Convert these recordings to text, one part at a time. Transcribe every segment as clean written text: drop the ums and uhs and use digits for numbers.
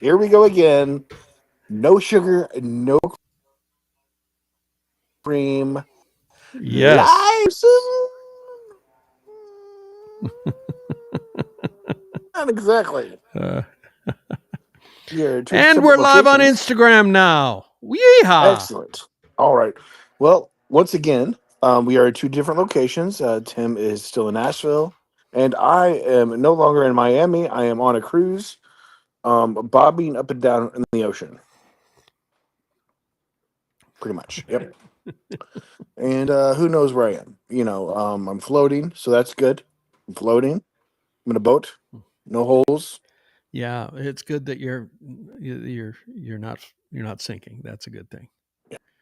Here we go again. No sugar, no cream. Yes. Live. Not exactly. Here, two And separate we're live on locations. Instagram now. Yeehaw. Excellent. All right. Well, once again, we are at two different locations. Tim is still in Nashville, and I am no longer in Miami. I am on a cruise, bobbing up and down in the ocean. Pretty much. Yep. And who knows where I am? I'm floating, so that's good. I'm floating. I'm in a boat, no holes. Yeah, it's good that you're not sinking. That's a good thing.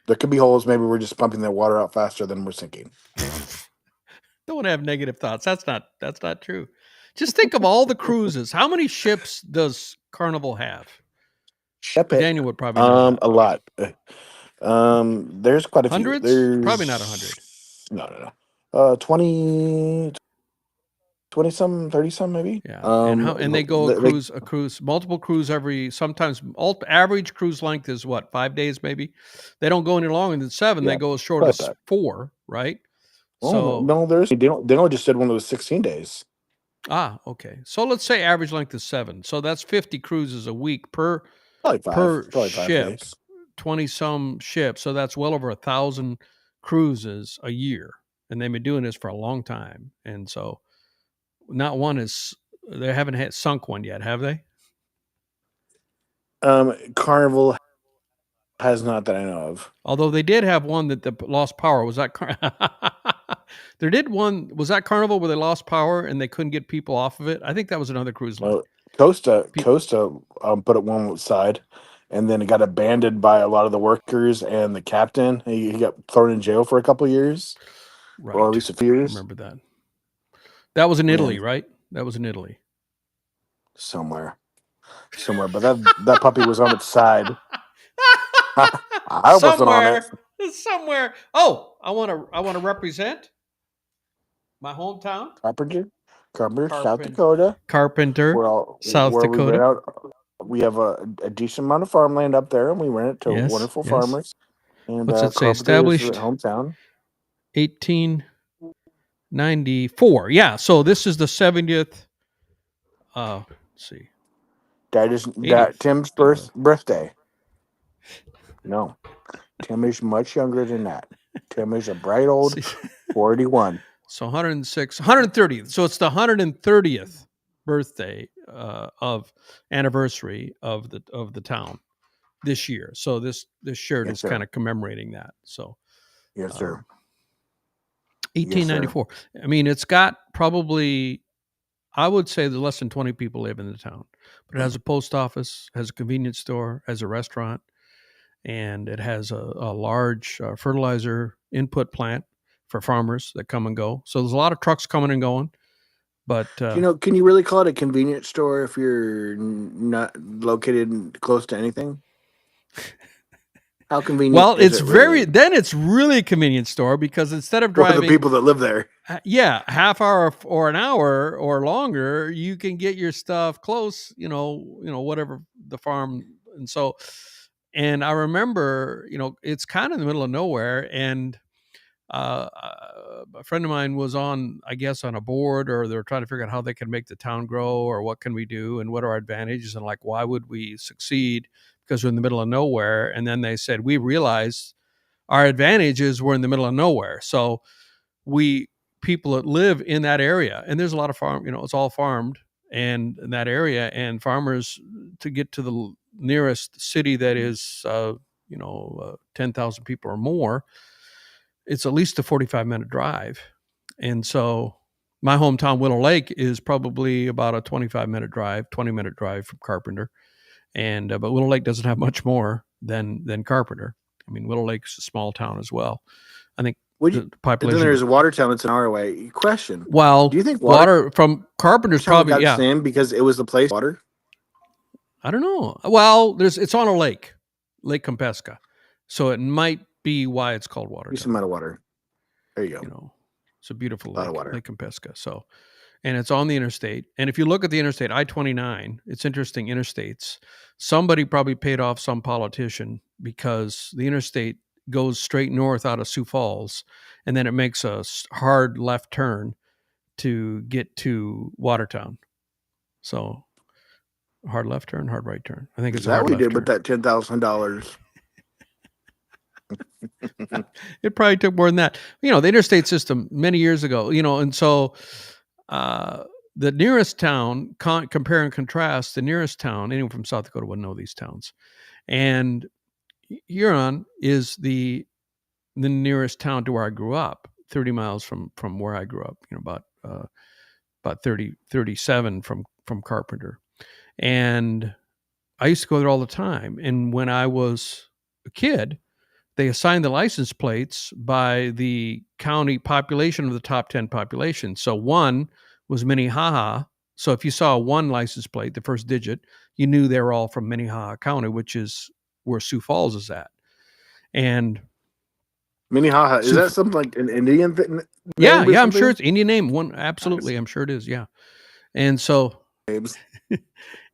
There could be holes. Maybe we're just pumping the water out faster than we're sinking. Don't have negative thoughts. That's not true. Just think of all the cruises. How many ships does Carnival have? Shep it. Daniel would probably know that. A lot. There's quite a few. Hundreds? Probably not 100. No. 20, 20 some, 30 some, maybe. Yeah, and they go a cruise, multiple cruise every. Sometimes average cruise length is what, 5 days maybe. They don't go any longer than 7. They yeah, go as short like as that. 4, right? Oh So no, they only just said one of those 16 days. okay. So let's say average length is 7. So that's 50 cruises a week per Probably five ship, days. 20 some ships. So that's well over 1,000 cruises a year, and they've been doing this for a long time. And so not one is they haven't sunk one yet, have they? Carnival has not that I know of. Although they did have one that lost power. Was that there did one? Was that Carnival where they lost power and they couldn't get people off of it? I think that was another cruise line. Well, Costa put it one side, and then it got abandoned by a lot of the workers and the captain. He got thrown in jail for a couple of years, or at Right. least a few I years. remember that. That was in Italy, Man, right? That was in Italy. somewhere. But that puppy was on its side. I wasn't on it. Somewhere. Oh, I want to represent my hometown, Carpenter, South Carpenter, Dakota. Carpenter, South Where we rent Dakota. out. We have a decent amount of farmland up there, and we rent it to Yes, wonderful yes. farmers. And What's it say? Carpenter is the Established hometown. 1894. Yeah. So this is the 70th. Let's see. Tim's 80th. birthday. No, Tim is much younger than that. Tim is a bright old 41. So 106, 130th. So it's the 130th birthday of anniversary of the town this year. So this shirt Yes, is sir. kind of commemorating that. So Yes, sir. 1894. I mean, it's got probably, I would say, there's less than 20 people live in the town, but it has a post office, has a convenience store, has a restaurant, and it has a large fertilizer input plant for farmers that come and go. So there's a lot of trucks coming and going. But Can you really call it a convenience store if you're not located close to anything? How convenient? well, is it's it really? then it's really a convenience store because instead of For the driving, people that live there. half hour or an hour or longer, you can get your stuff close. Whatever the farm, and so. And I remember, it's kind of in the middle of nowhere, and a friend of mine was on, I guess, on a board, or they're trying to figure out how they can make the town grow, or what can we do, and what are our advantages, and like why would we succeed because we're in the middle of nowhere. And then they said we realized our advantages were in the middle of nowhere. So we people that live in that area, and there's a lot of farm, it's all farmed and in that area, and farmers to get to the nearest city that is 10,000 people or more, it's at least a 45-minute drive. And so my hometown, Willow Lake, is probably about a 25-minute drive, 20-minute drive from Carpenter. And but Willow Lake doesn't have much more than Carpenter. I mean, Willow Lake's a small town as well. I think the population. Then there's a Watertown that's an hour away. Question. Well, do you think water from Carpenter's probably got its name because it was the place water? I don't know. Well, it's on a lake, Lake Compesca, so it might be why it's called Watertown. Decent amount of water. There you go. It's a beautiful lake, water. Lake Compesca. So, and it's on the interstate. And if you look at the interstate, I-29, it's interesting, interstates. Somebody probably paid off some politician because the interstate goes straight north out of Sioux Falls, and then it makes a hard left turn to get to Watertown. So hard left turn, hard right turn. I think Is it's a that hard what you left did turn. with that $10,000? It probably took more than that. The interstate system many years ago, and so the nearest town, compare and contrast, the nearest town, anyone from South Dakota would know these towns. And Huron is the nearest town to where I grew up, 30 miles from where I grew up, about 37 from Carpenter. And I used to go there all the time. And when I was a kid, they assigned the license plates by the county population of the top 10 population. So one was Minnehaha. So if you saw one license plate, the first digit, you knew they were all from Minnehaha County, which is where Sioux Falls is at. And Minnehaha, is that something like an Indian name? Yeah, I'm sure it's Indian name. One, absolutely, I'm sure it is. Yeah, and so,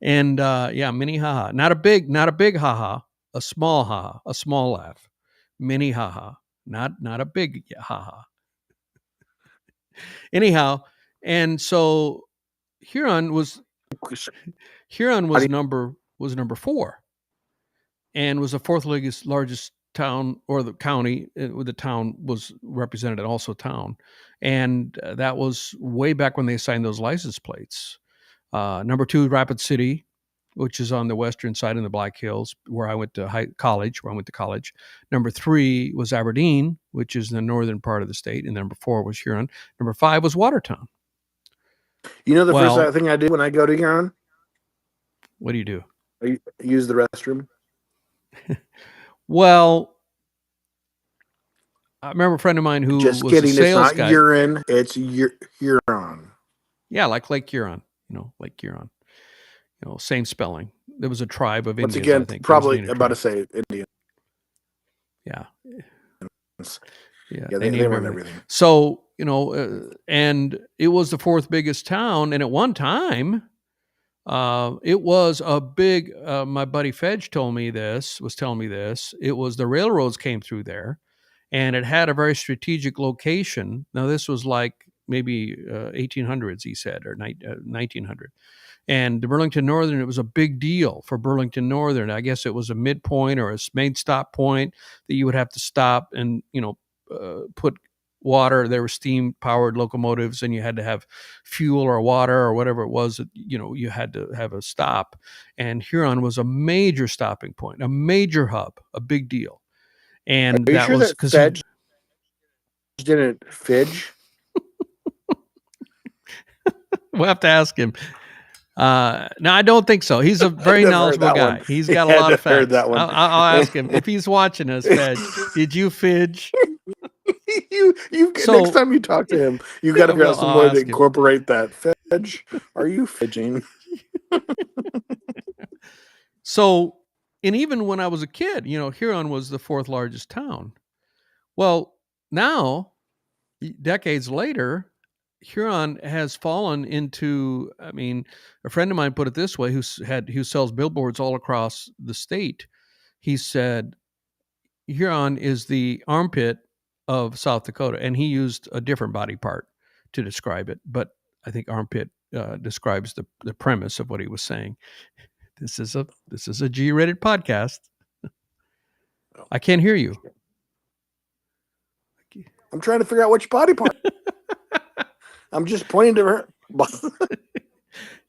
and Minnehaha, not a big haha, a small haha, a small laugh, Minnehaha, not a big haha. Anyhow, and so Huron was number 4, and was the fourth largest town, or the county. The town was represented also town, and that was way back when they assigned those license plates. Number 2, Rapid City, which is on the western side in the Black Hills, where I went to college. Number 3 was Aberdeen, which is in the northern part of the state, and number 4 was Huron. Number 5 was Watertown. The first thing I do when I go to Huron? What do you do? I use the restroom. Well, I remember a friend of mine who was a sales guy. It's not urine, it's Huron. Yeah, like Lake Huron. Lake Huron. Same spelling. There was a tribe of Indians. Again, I think probably about to say Indian. Yeah. Yeah, they run everything. So and it was the 4th biggest town, and at one time, it was a big. My buddy Fedge was telling me this. It was the railroads came through there, and it had a very strategic location. Now this was like maybe 1800s, he said, or 1900. And the Burlington Northern, it was a big deal for Burlington Northern. I guess it was a midpoint or a main stop point that you would have to stop and put water. There were steam powered locomotives, and you had to have fuel or water or whatever it was that you had to have a stop. And Huron was a major stopping point, a major hub, a big deal. And that was because Fedge didn't fidge. We'll have to ask him. No, I don't think so. He's a very knowledgeable guy. He's got a lot of facts. I'll ask him if he's watching us. Fedge, did you fidge? Next time you talk to him, you got to figure out some way to incorporate that. Fedge, are you fidging? So, and even when I was a kid, Huron was the 4th largest town. Well, now, decades later, Huron has fallen into, a friend of mine put it this way, who sells billboards all across the state. He said, Huron is the armpit of South Dakota, and he used a different body part to describe it, but I think armpit describes the premise of what he was saying. This is a G-rated podcast. I can't hear you. I'm trying to figure out which body part. I'm just pointing to her.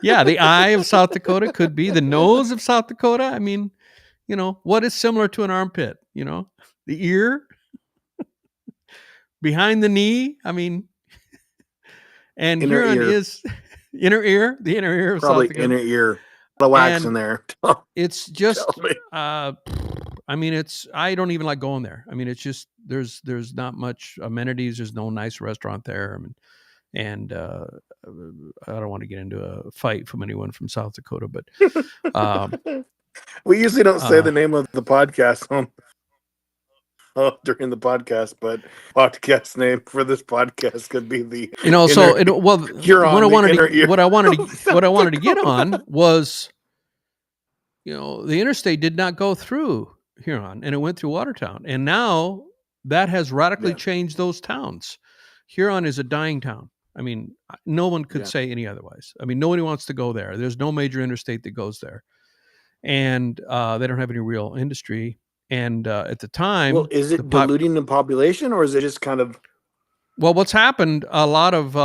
Yeah, the eye of South Dakota could be the nose of South Dakota. What is similar to an armpit? The ear, behind the knee. And inner Huron ear. is the inner ear of probably South Dakota. Inner ear. A lot of wax in there. It's just, it's, I don't even like going there. It's just, there's not much amenities. There's no nice restaurant there. And I don't want to get into a fight from anyone from South Dakota, but we usually don't say the name of the podcast during the podcast, but podcast name for this podcast could be the So inner Huron, the inner ear of what I South wanted to get Dakota. on was, the interstate did not go through Huron, and it went through Watertown, and now that has radically Yeah, changed those towns. Huron is a dying town. I mean, no one could yeah. say any otherwise. I mean, nobody wants to go there. There's no major interstate that goes there, and they don't have any real industry. And at the Well, time, is it diluting the population, or is it just kind of what's happened? A lot of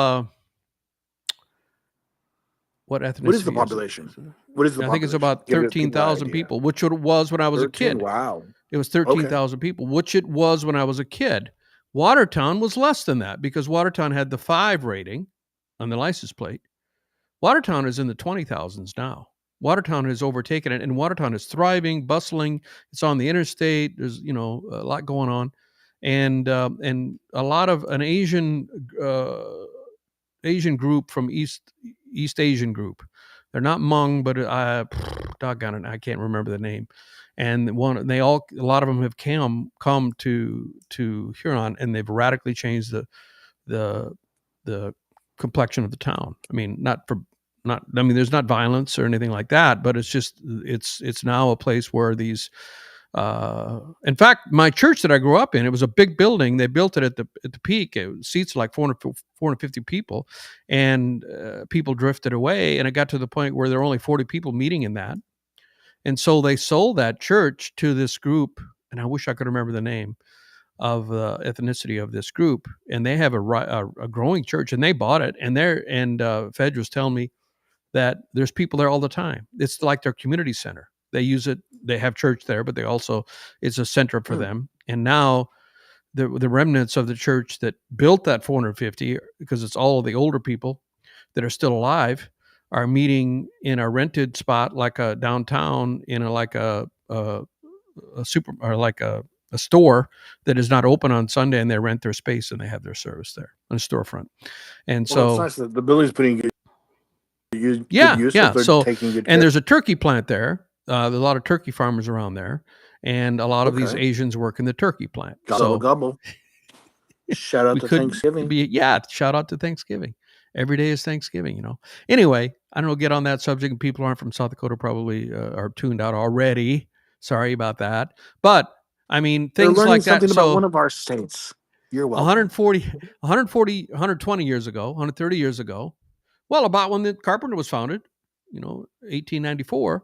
what what is the ethnicity is it? population? What is the I think it's population? about Give us people an 13,000 idea. people, which it was when I was a 13. kid. Wow. It was Okay. 13,000 people, which it was when I was a kid. Watertown was less than that because Watertown had the 5 rating on the license plate. Watertown is in the 20,000s now. Watertown has overtaken it, and Watertown is thriving, bustling. It's on the interstate. There's a lot going on, and a lot of an Asian group from East Asian group. They're not Hmong, but doggone it, I can't remember the name. And a lot of them have come to Huron, and they've radically changed the the complexion of the town. I mean, there's not violence or anything like that, but it's now a place where these in fact, my church that I grew up in, it was a big building. They built it at the peak. It seats like 450 people, and people drifted away. And it got to the point where there were only 40 people meeting in that. And so they sold that church to this group, and I wish I could remember the name of the ethnicity of this group. And they have a growing church, and they bought it. And Fedge was telling me that there's people there all the time. It's like their community center. They use it. They have church there, but it's a center for them. And now the remnants of the church that built that 450, because it's all of the older people that are still alive, are meeting in a rented spot like a downtown in a super or like a store that is not open on Sunday, and they rent their space and they have their service there on a storefront. And Well, it's so nice that the building's putting good use if they're So, taking good and care. there's a turkey plant there. There's a lot of turkey farmers around there, and a lot of these Okay. Asians work in the turkey plant. Gobble, gobble. Shout out we to could Thanksgiving. shout out to Thanksgiving. Every day is Thanksgiving, Anyway, I don't know, get on that subject, and people aren't from South Dakota probably are tuned out already. Sorry about that. But, I mean, They're things learning like that. something about So one of our states. You're welcome. 120 years ago, 130 years ago, well, about when the Carpenter was founded, 1894,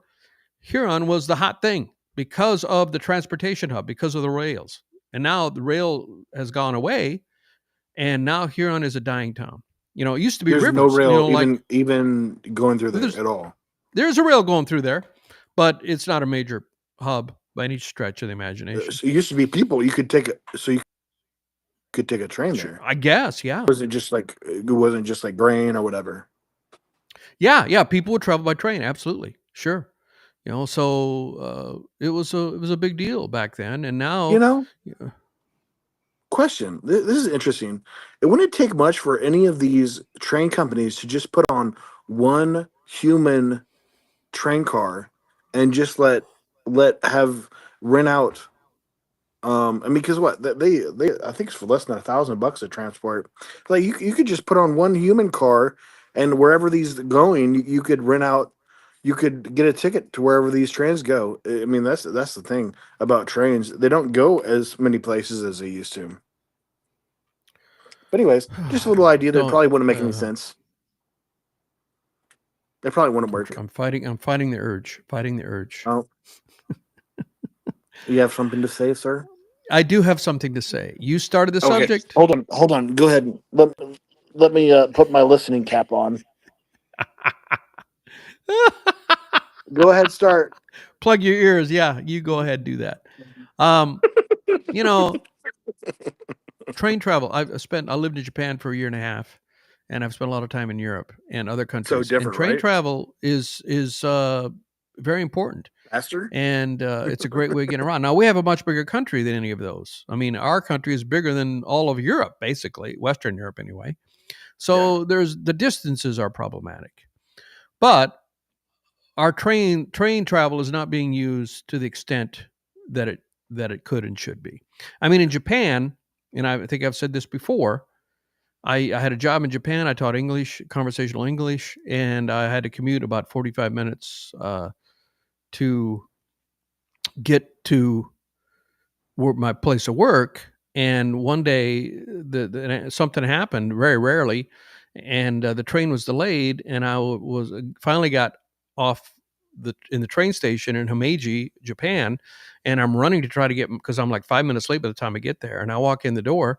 Huron was the hot thing because of the transportation hub, because of the rails. And now the rail has gone away, and now Huron is a dying town. It used to be There's rivers. no rail even going through there at all. There's a rail going through there, but it's not a major hub by any stretch of the imagination. So it used to be people you could take you could take a train there. I guess, yeah. It wasn't just like grain or whatever. Yeah. People would travel by train. Absolutely, sure. So it was a big deal back then, and now Question: This is interesting. It wouldn't take much for any of these train companies to just put on one human train car and just let have rent out. I mean, because what they I think it's for less than $1,000 to transport. Like you could just put on one human car, and wherever these going, you could rent out. You could get a ticket to wherever these trains go. I mean, that's the thing about trains. They don't go as many places as they used to. But anyways, just a little idea that probably wouldn't make any sense. It probably wouldn't work. I'm fighting the urge. Oh. You have something to say, sir? I do have something to say. You started the subject. Hold on. Go ahead. Let me put my listening cap on. Go ahead, start. Plug your ears. Yeah, you go ahead, do that. Train travel. I lived in Japan for a year and a half, and I've spent a lot of time in Europe and other countries. So different, and train right? travel is very important. Faster? And it's a great way of getting around. Now, we have a much bigger country than any of those. I mean, our country is bigger than all of Europe, basically, Western Europe anyway. So the distances are problematic. But our train travel is not being used to the extent that that it could and should be. I mean, in Japan, and I think I've said this before, I had a job in Japan. I taught English, conversational English, and I had to commute about 45 minutes to get to my place of work. And one day, something happened. Very rarely, and the train was delayed. And I was finally got off in the train station in Himeji, Japan, and I'm running to try to get, because I'm like 5 minutes late by the time I get there. And I walk in the door,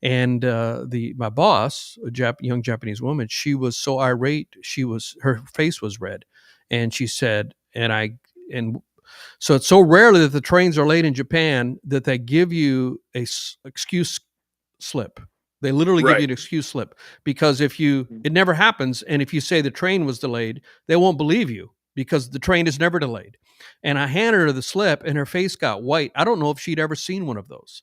and my boss, a young Japanese woman, she was so irate. Her face was red, and she said, and so it's so rarely that the trains are late in Japan that they give you a excuse slip. They literally give you an excuse slip, because it never happens, and if you say the train was delayed, they won't believe you because the train is never delayed. And I handed her the slip, and her face got white. I don't know if she'd ever seen one of those,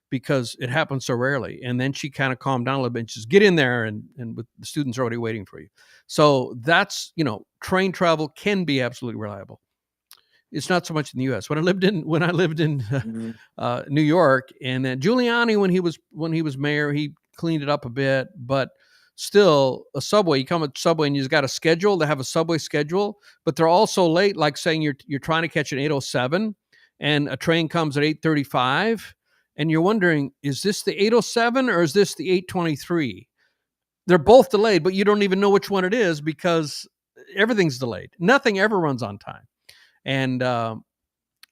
because it happens so rarely. And then she kind of calmed down a little bit and says, get in there, and the students are already waiting for you. So that's, train travel can be absolutely reliable. It's not so much in the U.S. When I lived in New York, and then Giuliani, when he was mayor, he cleaned it up a bit, but still, a subway. You come at subway and you've got a schedule. They have a subway schedule, but they're all so late. Like saying you're trying to catch an 8:07, and a train comes at 8:35, and you're wondering, is this the 8:07 or is this the 8:23? They're both delayed, but you don't even know which one it is because everything's delayed. Nothing ever runs on time. And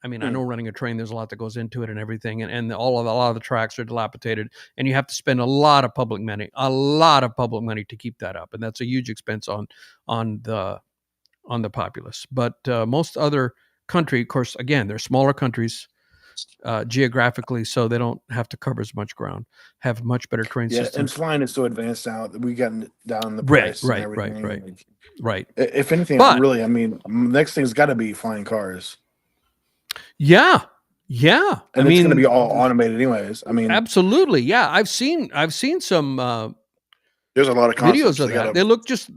I mean, I know running a train, there's a lot that goes into it and everything, and a lot of the tracks are dilapidated, and you have to spend a lot of public money to keep that up, and that's a huge expense on the populace. But most other country, of course, again, they're smaller countries geographically, so they don't have to cover as much ground, have much better train systems. And flying is so advanced now that we got down the price and everything. Right. If anything, really, I mean, next thing's got to be flying cars. Yeah. And it's going to be all automated anyways. I mean, absolutely. Yeah. I've seen some there's a lot of videos of that.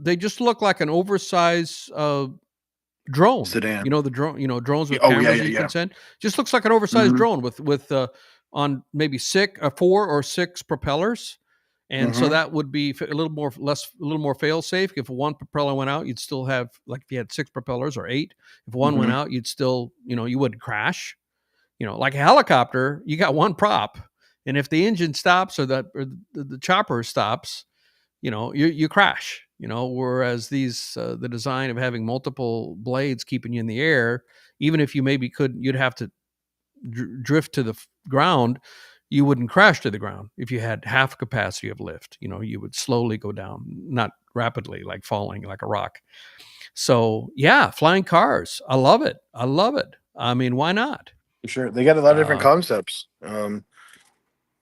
They just look like an oversized drone sedan. The drone, drones with cameras you can send. Just looks like an oversized drone with on maybe 4 or 6 propellers. And so that would be a little more fail safe. If one propeller went out, you'd still have, like if you had 6 propellers or 8, if one went out, you'd still, you wouldn't crash. Like a helicopter, you got one prop, and if the engine stops or the chopper stops, you crash. Whereas the design of having multiple blades keeping you in the air, even if you maybe you'd have to drift to the ground, you wouldn't crash to the ground. If you had half capacity of lift, you would slowly go down, not rapidly, like falling like a rock. So yeah, flying cars. I love it. I mean, why not? Sure. They got a lot of different concepts.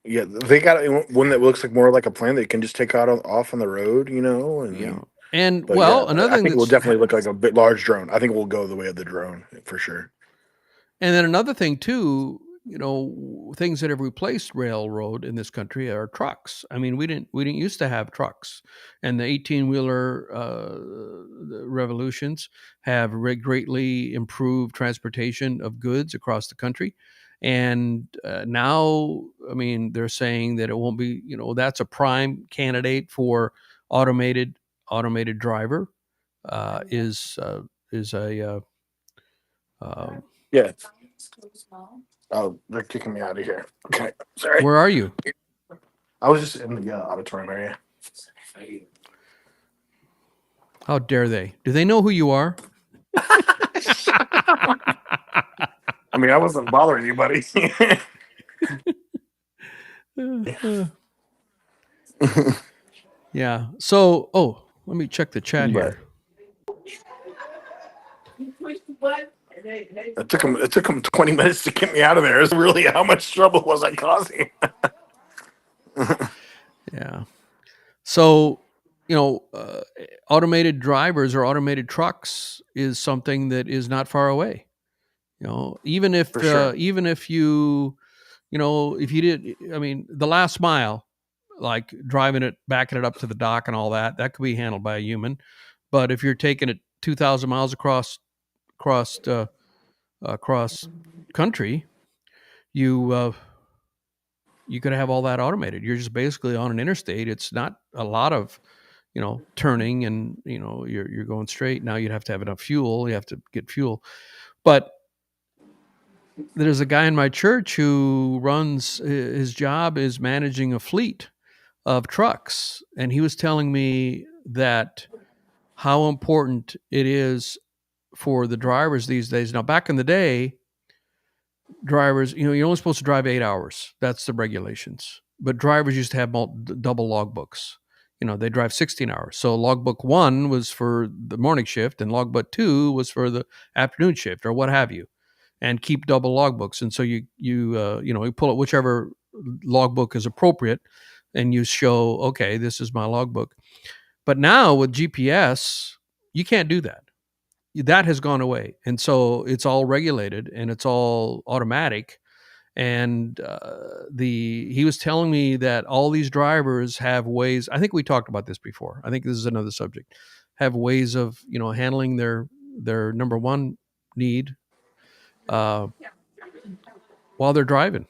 Yeah, they got one that looks like more like a plane that you can just take off on the road, and another thing, I think it will definitely look like a bit large drone. I think it will go the way of the drone for sure. And then another thing too, things that have replaced railroad in this country are trucks. I mean, we didn't used to have trucks, and the 18-wheeler revolutions have greatly improved transportation of goods across the country. And now, I mean, they're saying that it won't be, that's a prime candidate for automated driver is a yeah. Oh, they're kicking me out of here. Okay, sorry. Where are you? I was just in the auditorium area. How dare they? Do they know who you are? I mean, I wasn't bothering you, buddy. Yeah. So, let me check the chat here. It took them 20 minutes to get me out of there. It's really, how much trouble was I causing? Yeah. So, automated drivers or automated trucks is something that is not far away. Even if you did, I mean, the last mile, like backing it up to the dock and all that could be handled by a human. But if you're taking it 2,000 miles across country, you you could have all that automated. You're just basically on an interstate. It's not a lot of, turning, and you're going straight. Now you'd have to have enough fuel. You have to get fuel. But there's a guy in my church who runs, his job is managing a fleet of trucks, and he was telling me that how important it is for the drivers these days. Now, back in the day, drivers, you're only supposed to drive 8 hours. That's the regulations. But drivers used to have double logbooks. They drive 16 hours. So logbook 1 was for the morning shift, and logbook 2 was for the afternoon shift, or what have you, and keep double logbooks. And so you pull out whichever logbook is appropriate, and you show, okay, this is my logbook. But now with GPS, you can't do that. That has gone away, and so it's all regulated and it's all automatic. And he was telling me that all these drivers have ways. I think we talked about this before. I think this is another subject. Have ways of handling their number one need uh, while they're driving.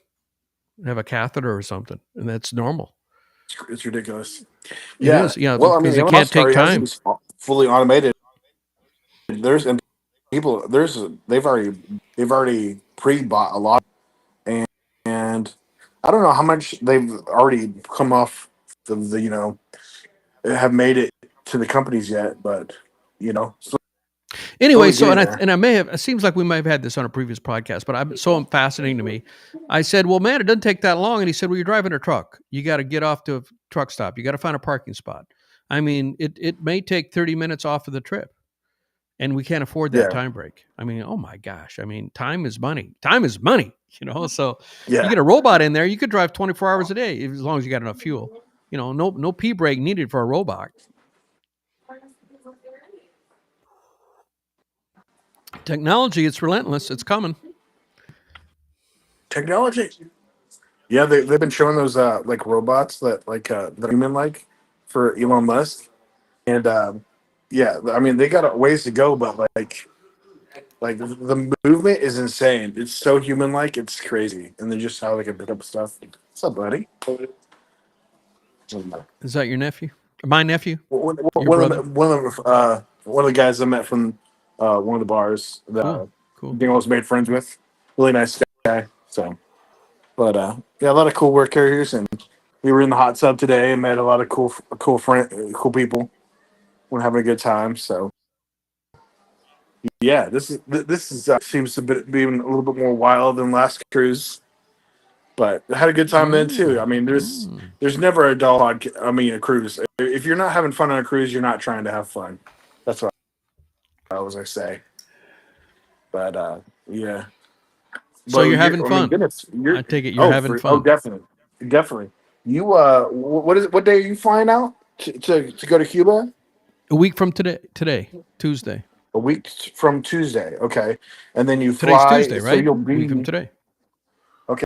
Have a catheter or something, and that's normal. It's ridiculous. It Yeah. is, yeah, Well, I mean, because it Elon can't Musk take already has time. these fully automated. There's and people. They've already pre-bought a lot, and I don't know how much they've already come off the have made it to the companies yet, but Anyway, slowly so getting there. I may have. It seems like we might have had this on a previous podcast, but I'm so fascinating to me. I said, "Well, man, it doesn't take that long." And he said, "Well, you're driving a truck. You got to get off to a truck stop. You got to find a parking spot. I mean, it may take 30 minutes off of the trip, and we can't afford that Yeah, time break. I mean, oh my gosh. I mean, time is money. Time is money. So you yeah. get a robot in there, you could drive 24 hours a day as long as you got enough fuel. No pee break needed for a robot. Technology, it's relentless. It's coming. Technology. Yeah, they've been showing those like robots that are human like for Elon Musk, and yeah, I mean they got a ways to go, but like the movement is insane. It's so human like, it's crazy, and then just how they can pick up stuff. What's up, buddy? Is that your nephew? My nephew? One, Your one of brother? them, one of the guys I met from one of the bars that Cool. Cool. I was made friends with. Really nice guy. So, but yeah, a lot of cool work carriers, and we were in the hot tub today and met a lot of cool people. We're having a good time. So, yeah, this is seems to be a little bit more wild than last cruise, but I had a good time then too. I Mm. mean, Mm. there's never a dull. I mean, a cruise. If you're not having fun on a cruise, you're not trying to have fun. That's what I was gonna say. But yeah. So But you're having I mean, fun. goodness, I take it you're having fun. definitely, definitely. You what day are you flying out to go to Cuba? A week from today, Tuesday. A week from Tuesday, okay, and then you Today's fly. Tuesday, So right? you'll A week from be today. okay.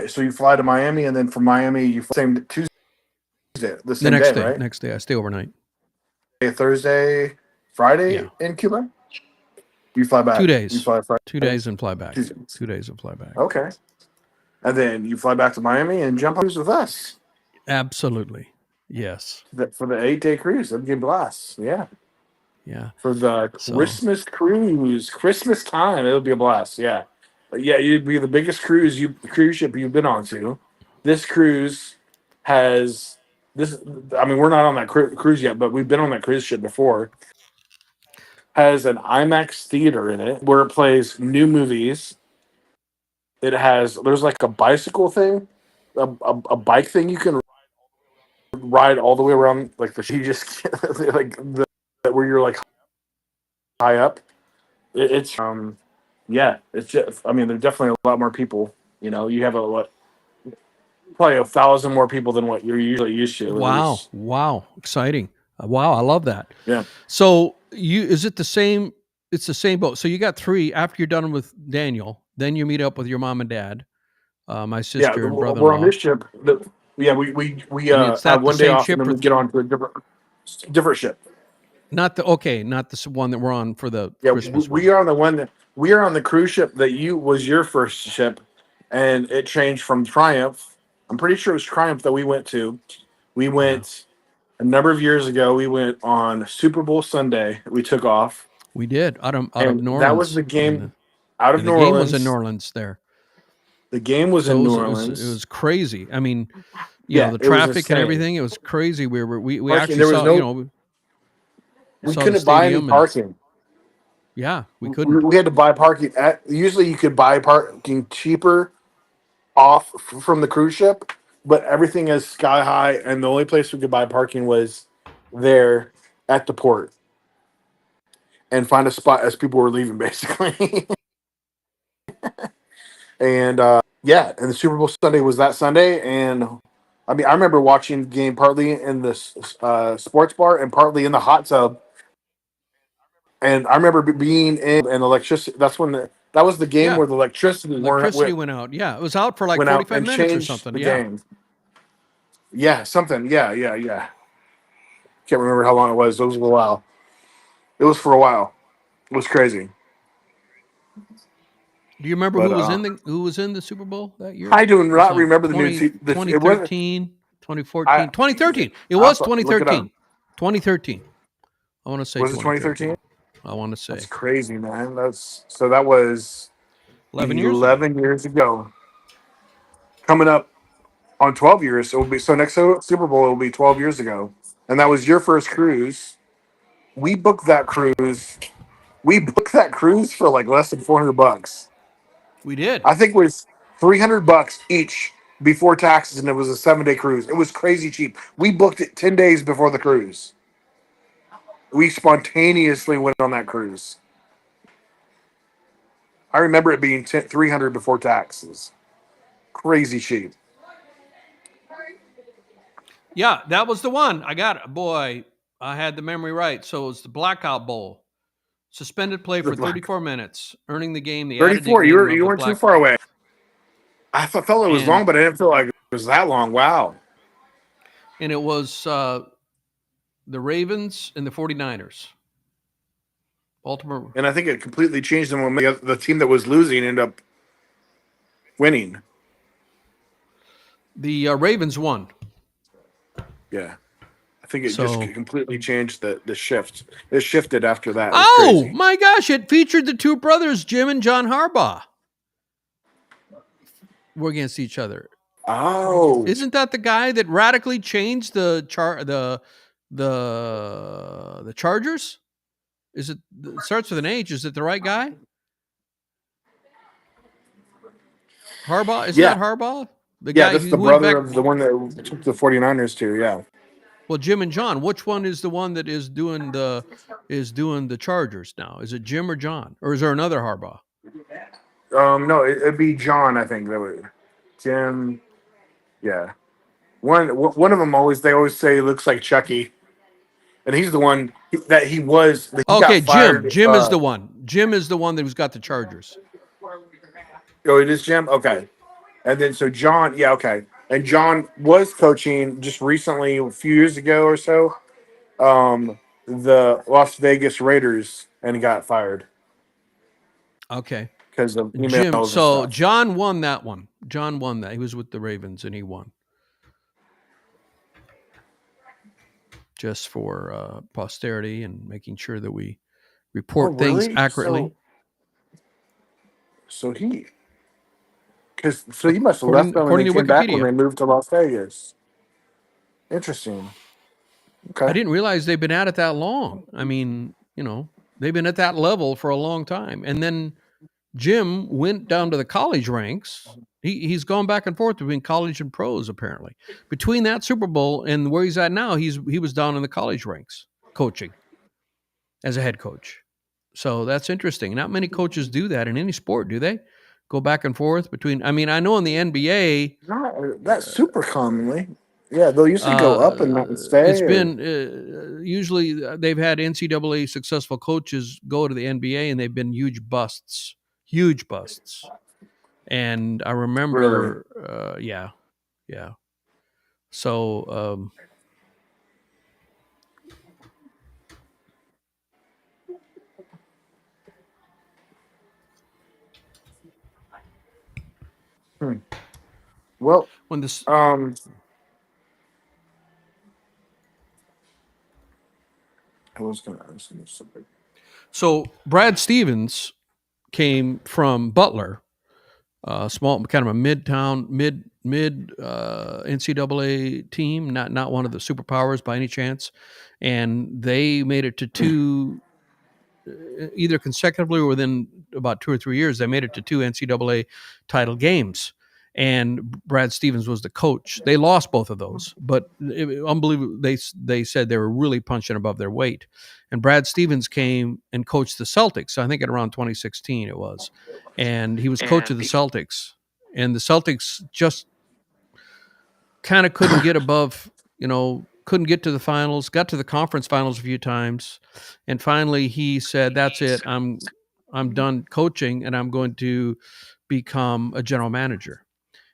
So you fly to Miami, and then from Miami you fly same Tuesday, the The same next day, day. right? Next day. I stay overnight. Thursday, Yeah. Friday in Cuba. You fly 2 back. You days. fly 2 Friday, days and fly back. Tuesday. 2 days and fly back. Okay, and then you fly back to Miami and jump on cruise with us Absolutely. Yes. for the 8 day cruise. That'd be a blast. Yeah. Yeah. For the So, Christmas cruise, Christmas time, it'll be a blast. Yeah, but yeah, you'd be the biggest cruise ship you've been on to. This cruise has this. I mean, we're not on that cruise yet, but we've been on that cruise ship before. Has an IMAX theater in it where it plays new movies. There's like a bicycle thing, a bike thing you can ride all the way around, like you just like where you're like high up. It's yeah, it's just, I mean, there's definitely a lot more people. You have probably 1,000 more people than what you're usually used to, at wow. least. Wow. Exciting. Wow. I love that. Yeah, So, is it the same? It's the same boat. So, you got three after you're done with Daniel. Then you meet up with your mom and dad, my yeah. sister and brother in We're on law. this ship. Yeah, we And it's have that the one day same off, and ship then or we get on to a different ship. not the one that we're on for the Yeah, Christmas we one. are on the one that we are on the cruise ship that was your first ship. and it changed from Triumph. I'm pretty sure it was Triumph that we went to. We Yeah, went a number of years ago. We went on Super Bowl Sunday. We took off, we did out of and New that was Orleans, the and game out of the New game was in New Orleans. Orleans there. The game was So in it New was it was it Orleans. was crazy. I mean, Yeah, the it was traffic and insane. everything. It was crazy. We Parking. actually There was saw no. we We saw the couldn't buy any stadium, and parking. yeah, we We couldn't. we had to buy parking. Usually, you could buy parking cheaper off from the cruise ship, but everything is sky high, and the only place we could buy parking was there at the port and find a spot as people were leaving, basically. And yeah, and the Super Bowl Sunday was that Sunday, and I mean, I remember watching the game partly in the sports bar and partly in the hot tub. And I remember being in and electricity. That was the game Yeah, where the electricity electricity went out. Yeah, it was out for like went out 45 and minutes or changed something. the Yeah. game. Yeah, something. Yeah. Can't remember how long it was. It was a while. It was for a while. It was crazy. Do you remember But who was in the Super Bowl that year? I do It was not like remember the new. 20 It wasn't. 2013, I. 2014, 2013. It I'll was have to look it up. 2013. 2013. I want to say Was it 2013? 2013. I want to That's say crazy, man. That was 11 years ago. 11 years ago. Coming up on 12 years, it will be so next Super Bowl. It will be 12 years ago, and that was your first cruise. We booked that cruise. We booked that cruise for like less than $400. We did. I think it was $300 each before taxes, and it was a 7 day cruise. It was crazy cheap. We booked it 10 days before the cruise. We spontaneously went on that cruise. I remember it being 300 before taxes. Crazy cheap. Yeah, that was the one. I got it. Boy, I had the memory right. So it was the Blackout Bowl. Suspended play The for black 34 minutes, earning the game the added 34. nickname You of the weren't too Black. far away. Felt it was And long, but I didn't feel like it was that long. Wow. and it was the Ravens and the 49ers. Baltimore. And I think it completely changed them when the team that was losing ended up winning. The Ravens won. Yeah. I think it just So, completely changed the shift. It shifted after that. It was oh crazy. my gosh, it featured the two brothers, Jim and John Harbaugh, were against each other. Oh, Isn't that the guy that radically changed the Chargers? Is it starts with an H? Is it the right guy? Harbaugh? Isn't that yeah. Harbaugh? The Yeah, guy that's the who went brother back. of the one that took the 49ers to. Yeah. Well, Jim and John. Which one is the one that is doing the Chargers now? Is it Jim or John, or is there another Harbaugh? No, it'd be John, I think. That would Jim. Yeah. One of them they always say he looks like Chucky. And he's the one that he got Okay, Jim. fired. Jim is the one. Jim is the one that who's got the Chargers. Oh, it is Jim? Okay. And then so John, yeah, okay. And John was coaching just recently, a few years ago or so, the Las Vegas Raiders, and he got fired Okay. because of Jim. emails and So stuff. John won that one. John won that. He was with the Ravens and he won. Just for posterity and making sure that we Oh, report things really? accurately. So he must have left According them and according then to came back when Wikipedia. they moved to Las Vegas. Interesting. I Okay. didn't realize they've been at it that long. I mean, they've been at that level for a long time. And then Jim went down to the college ranks. He's gone back and forth between college and pros, apparently. Between that Super Bowl and where he's at now, he was down in the college ranks coaching as a head coach. So that's interesting. Not many coaches do that in any sport, do they? Go back and forth between. I mean, I know in the NBA, Not that super commonly. Yeah, they'll usually go up and not it's stay. Or been usually they've had NCAA successful coaches go to the NBA and they've been huge busts. And I really. remember, yeah, yeah. So Hmm. Well, When this um, I was going to ask you something. so Brad Stevens came from Butler, small, kind of a midtown, mid NCAA team, not one of the superpowers by any chance, and they made it to two, either consecutively or within about 2 or 3 years. They made it to two NCAA title games, and Brad Stevens was the coach. They lost both of those, but unbelievable. They said they were really punching above their weight, and Brad Stevens came and coached the Celtics. I think at around 2016 it was, and he was coach of the Celtics, and the Celtics just kind of couldn't get above, couldn't get to the finals, got to the conference finals a few times, and finally he said, "That's it. I'm done coaching, and I'm going to become a general manager."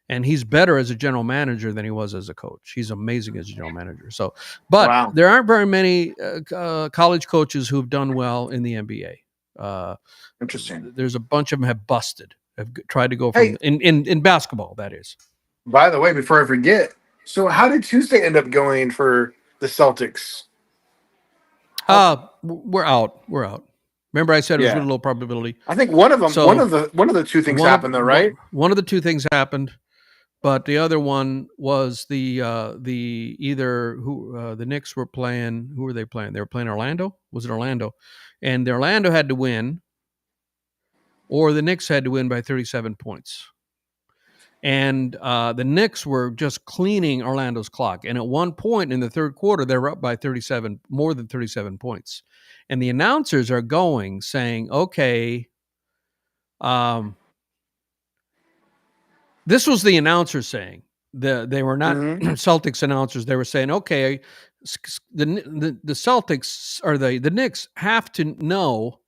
And he's better as a general manager than he was as a coach. He's amazing as a general manager. So, but Wow, there aren't very many college coaches who've done well in the NBA. interesting. There's a bunch of them have busted, have tried to go from Hey, in basketball. That is. by the way, before I forget, so how did Tuesday end up going for the Celtics? How? We're out. We're out. Remember, I said it was Yeah, really low probability. I think one of them, So one of the two things happened though, right? one of the two things happened, but the other one was the either who the Knicks were playing. Who were they playing? They were playing Orlando. Was it Orlando? And the Orlando had to win, or the Knicks had to win by 37 points. And the Knicks were just cleaning Orlando's clock. And at one point in the third quarter, they were up by 37, more than 37 points. And the announcers are going, saying, "Okay, um, this was the announcers saying." They were not Mm-hmm. Celtics announcers. They were saying, "Okay, the Celtics or the Knicks have to know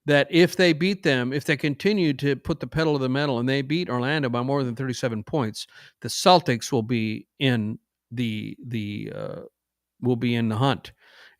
that if they beat them, if they continue to put the pedal to the metal and they beat Orlando by more than 37 points, the Celtics will be in the hunt.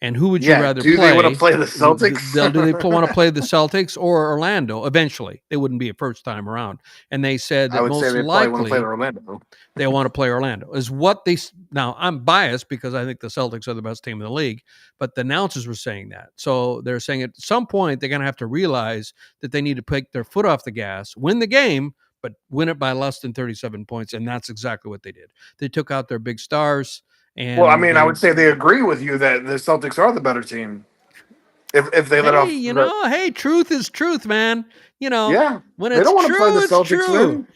And who would you Yeah. rather Do they want to play? play the Celtics? Do they want to play the Celtics or Orlando? Eventually, it wouldn't be a first time around. And they said I that would say most they probably want to play the likely Orlando. they want to play Orlando. Is what they now? I'm biased because I think the Celtics are the best team in the league, but the announcers were saying that. So they're saying at some point they're going to have to realize that they need to take their foot off the gas, win the game, but win it by less than 37 points, and that's exactly what they did. They took out their big stars, Well, I and mean, I they would say they agree with you that the Celtics are the better team if they let hey, off the. hey, truth is truth, man. Yeah, When they it's don't want to play the true, it's Celtics true. then.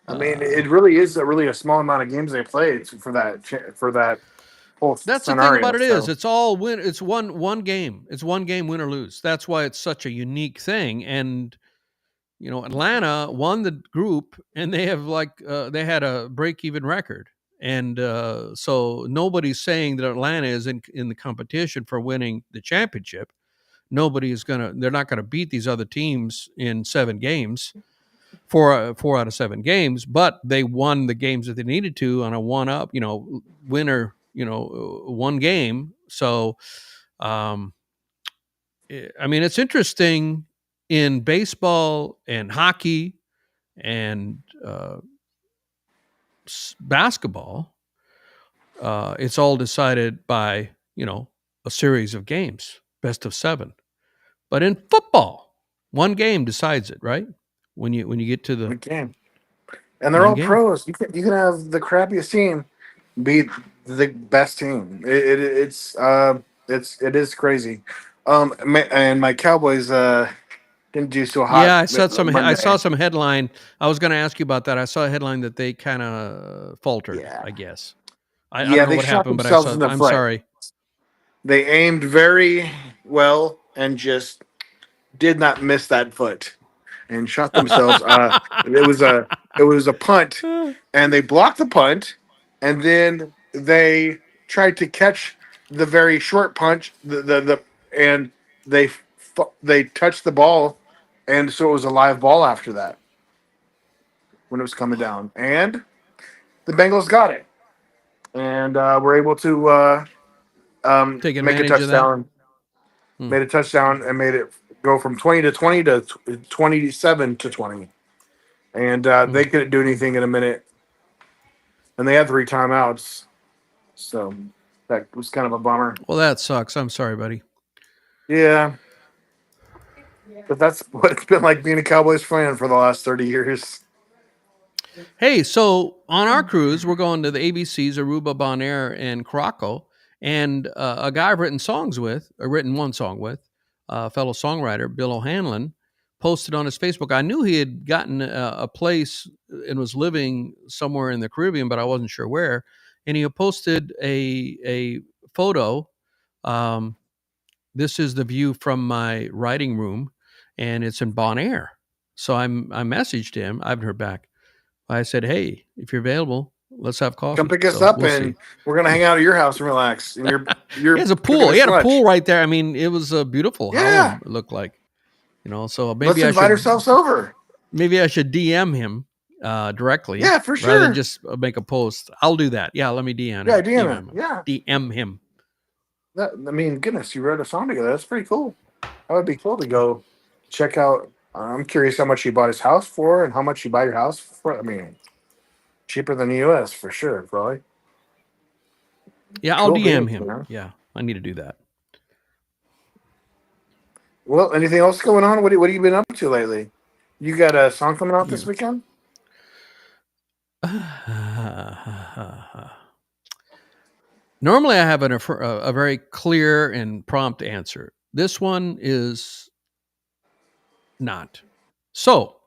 I mean, Uh, it really is really a small amount of games they play for for that whole That's the thing scenario. about it is So it's all win. It's one game. It's one game, win or lose. That's why it's such a unique thing. And Atlanta won the group, and they have they had a break even record, and so nobody's saying that Atlanta is in the competition for winning the championship. Nobody is gonna. They're not gonna beat these other teams in 7 games. Four out of 7 games, but they won the games that they needed to on a one up, winner, one game. So, um, I mean, it's interesting in baseball and hockey and basketball. It's all decided by a series of games, best of 7. But in football, one game decides it, right? When you get to the okay, and they're one all game. pros. You can have the crappiest team beat the best team. It is crazy. And my Cowboys didn't do so hot Yeah, I saw Monday. some headline. I was going to ask you about that. I saw a headline that they kind of faltered, Yeah, I guess. I yeah, don't know they what shot happened, but I themselves saw in the I'm foot. sorry. They aimed very well and just did not miss that foot and shot themselves. It was a punt, and they blocked the punt, and then they tried to catch the very short punch. And they they touched the ball, and so it was a live ball after that when it was coming down, and the Bengals got it, and were able to Take make a advantage of that. touchdown, Hmm. made a touchdown, and made it go from 20 to 20 to 27 to 20. And they Mm. couldn't do anything in a minute. And they had 3 timeouts. So that was kind of a bummer. Well, that sucks. I'm sorry, buddy. Yeah. But that's what it's been like being a Cowboys fan for the last 30 years. Hey, so on our cruise, we're going to the ABCs, Aruba, Bonaire, and Caraco. And a guy I've written songs with, or written one song with, a fellow songwriter, Bill O'Hanlon, posted on his Facebook. I knew he had gotten a place and was living somewhere in the Caribbean, but I wasn't sure where. And he posted a photo. Um, this is the view from my writing room, and it's in Bonaire. So I messaged him. I haven't heard back. I said, "Hey, if you're available, let's have Come coffee." pick us So up we'll see. and we're gonna hang out at your house and relax. And He you're has a cooking pool. a He had a pool sludge. right there. I mean, it was a beautiful Yeah. Holland. It looked like, so Let's invite ourselves over. maybe I should DM him directly Yeah, for rather than sure. just make a post. I'll do that. Yeah, let me DM Yeah, him. DM it. Yeah. DM him. I mean, goodness, you wrote a song together. That's pretty cool. That would be cool to go check out. I'm curious how much you bought his house for and how much you buy your house for. I mean, cheaper than the US for sure, probably. Yeah, I'll Cool DM beans, him. man. Yeah, I need to do that. Well, anything else going on? What have you been up to lately? You got a song coming out this Yeah. weekend? Normally, I have a very clear and prompt answer. This one is not. So,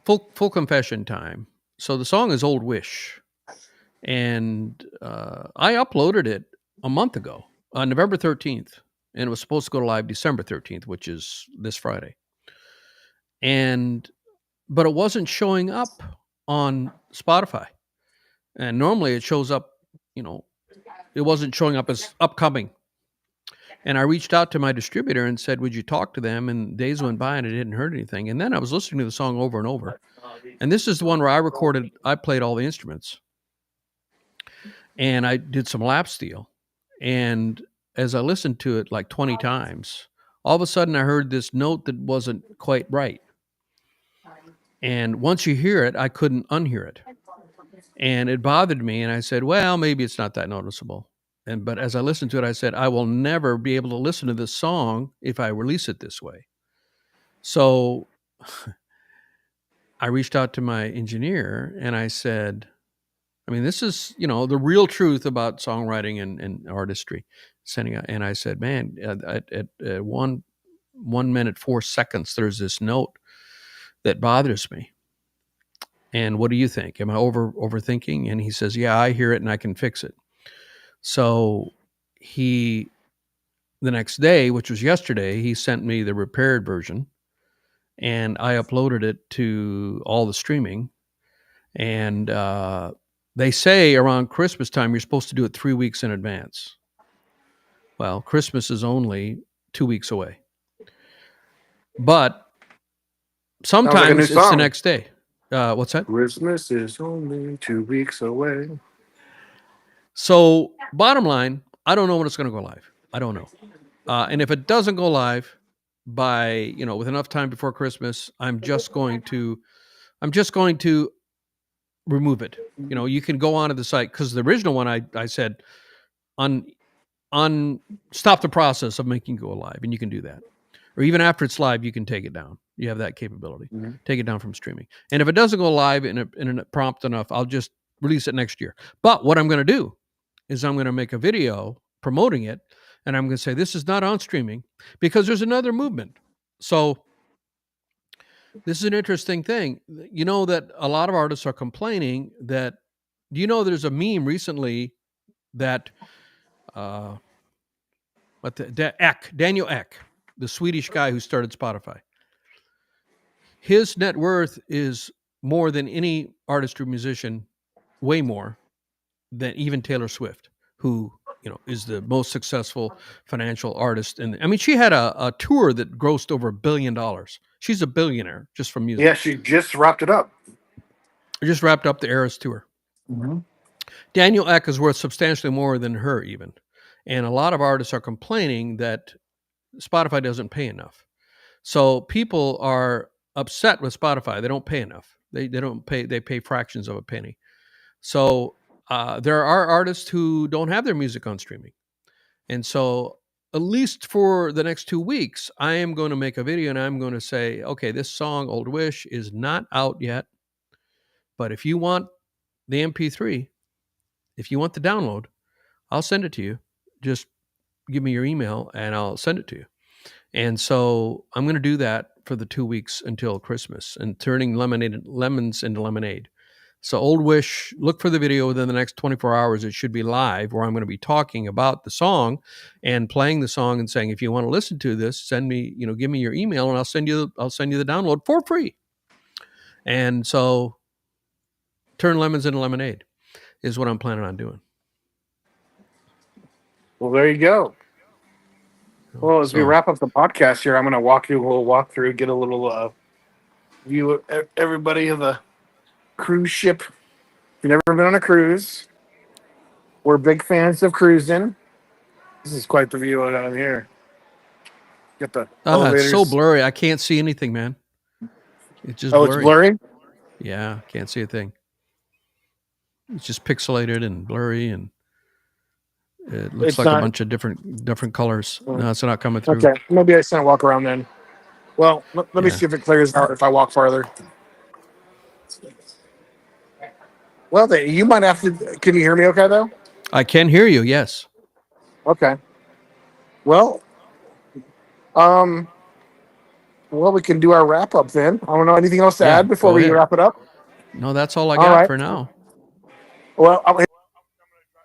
full confession time. So the song is "Old Wish," and I uploaded it a month ago on November 13th, and it was supposed to go live December 13th, which is this Friday. But it wasn't showing up on Spotify, and normally it shows up. You know, it wasn't showing up as upcoming. And I reached out to my distributor and said, "Would you talk to them?" And days went by and I didn't hear anything. And then I was listening to the song over and over. And this is the one where I played all the instruments and I did some lap steel. And as I listened to it like 20 times, all of a sudden I heard this note that wasn't quite right. And once you hear it, I couldn't unhear it. And it bothered me. And I said, well, maybe it's not that noticeable. But as I listened to it, I said, I will never be able to listen to this song if I release it this way. So I reached out to my engineer and I said, I mean, this is, the real truth about songwriting and artistry. Sending out, and I said, man, at 1 minute 4 seconds, there's this note that bothers me. And what do you think? Am I overthinking? And he says, yeah, I hear it and I can fix it. So the next day, which was yesterday, he sent me the repaired version, and I uploaded it to all the streaming. And they say around Christmas time, you're supposed to do it 3 weeks in advance. Well, Christmas is only 2 weeks away. But Sounds like a new sometimes it's the song. next day. What's that? Christmas is only 2 weeks away. So, bottom line, I don't know when it's going to go live. I don't know. And if it doesn't go live by, with enough time before Christmas, I'm just going to remove it. You can go onto the site, because the original one I said on stop the process of making it go live, and you can do that. Or even after it's live, you can take it down. You have that capability. Mm-hmm. Take it down from streaming. And if it doesn't go live in a prompt enough, I'll just release it next year. But what I'm going to do is I'm going to make a video promoting it, and I'm going to say this is not on streaming because there's another movement. So this is an interesting thing. You know that a lot of artists are complaining that, there's a meme recently that Daniel Ek, the Swedish guy who started Spotify, his net worth is more than any artist or musician, way more than even Taylor Swift, who is the most successful financial artist. And I mean, she had a tour that grossed over $1 billion. She's a billionaire just from music. Yeah, she just wrapped it up. Just wrapped up the Eras tour. Mm-hmm. Daniel Ek is worth substantially more than her even. And a lot of artists are complaining that Spotify doesn't pay enough. So people are upset with Spotify. They don't pay enough. They don't pay. They pay fractions of a penny. So there are artists who don't have their music on streaming, and so at least for the next 2 weeks, I am going to make a video and I'm going to say, okay, this song "Old Wish" is not out yet, but if you want the MP3, if you want the download, I'll send it to you. Just give me your email and I'll send it to you. And so I'm going to do that for the 2 weeks until Christmas and turning lemons into lemonade. So Old Wish, look for the video within the next 24 hours. It should be live where I'm going to be talking about the song and playing the song and saying, if you want to listen to this, send me, give me your email and I'll send you the download for free. And so turn lemons into lemonade is what I'm planning on doing. Well, there you go. Well, as we wrap up the podcast here, I'm going to walk you a little walk through, get a little view of everybody of the cruise ship. If you've never been on a cruise, we're big fans of cruising. This is quite the view down here. Get the elevators. It's so blurry. I can't see anything, man. It's just blurry. It's blurry? Yeah, can't see a thing. It's just pixelated and blurry, and it looks like a bunch of different colors. No, it's not coming through. Okay, maybe I just walk around then. Well, let me see if it clears out if I walk farther. Well, you might have to. Can you hear me okay, though? I can hear you, yes. Okay. Well, we can do our wrap up then. I don't know anything else to add before we wrap it up. No, that's all I got for now. Well, I'm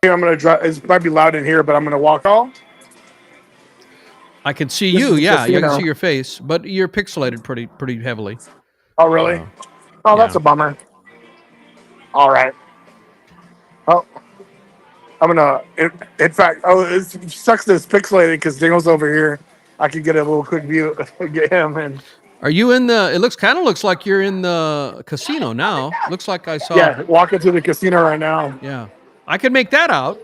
going to drive. It might be loud in here, but I'm going to walk all. I can see you. Yeah, you can see your face, but you're pixelated pretty heavily. Oh, really? That's a bummer. All right. Oh, I'm gonna. In fact, it sucks that it's pixelated because Dingle's over here. I could get a little quick view, get him. And are you in the? It kind of looks like you're in the casino now. Looks like I saw. Yeah, walking through the casino right now. Yeah, I can make that out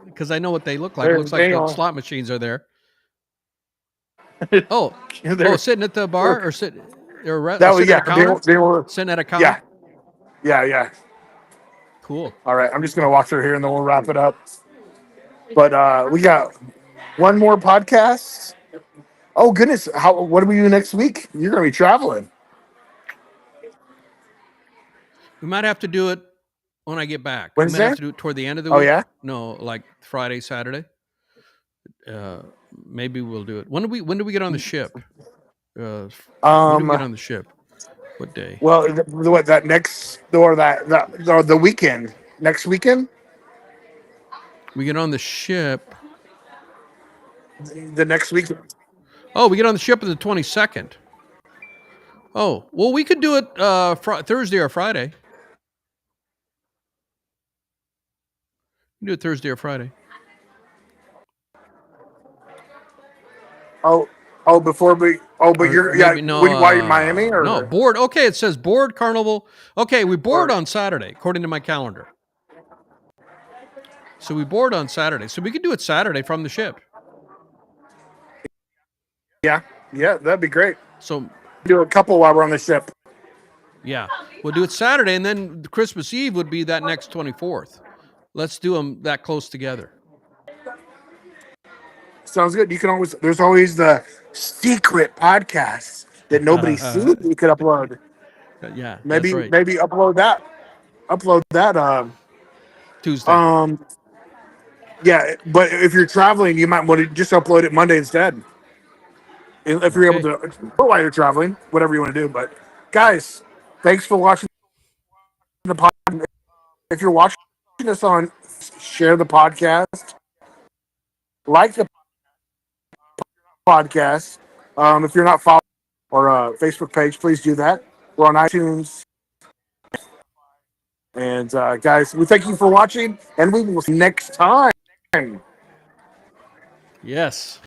because I know what they look like. It looks like the slot machines are there. Sitting at the bar or sitting at a counter? Sitting at a counter? Yeah. Cool. All right, I'm just going to walk through here and then we'll wrap it up. But we got one more podcast. Oh, goodness. What do we do next week? You're going to be traveling. We might have to do it when I get back. Wednesday? We might have to do it toward the end of the week. Oh, yeah? No, like Friday, Saturday. Maybe we'll do it. When do we get on the ship? When do we get on the ship? What day? Well, the weekend. Next weekend? We get on the ship. The next week. Oh, we get on the ship on the 22nd. Oh, well, we could do it Thursday or Friday. We can do it Thursday or Friday. Before we. But you're why are you in Miami or no board? Okay, it says board Carnival. Okay, we board on Saturday according to my calendar. So we board on Saturday, so we could do it Saturday from the ship. Yeah, that'd be great. So do a couple while we're on the ship. Yeah, we'll do it Saturday, and then Christmas Eve would be that next 24th. Let's do them that close together. Sounds good. There's always the secret podcast that nobody sees that you could upload. Yeah, maybe that's right. Maybe upload that Tuesday. Yeah, but if you're traveling, you might want to just upload it Monday instead. If you're able to, or while you're traveling, whatever you want to do. But guys, thanks for watching the podcast. If you're watching us on, share the podcast, like the podcast. If you're not following our Facebook page, please do that. We're on iTunes. And guys, we thank you for watching, and we will see you next time. Yes.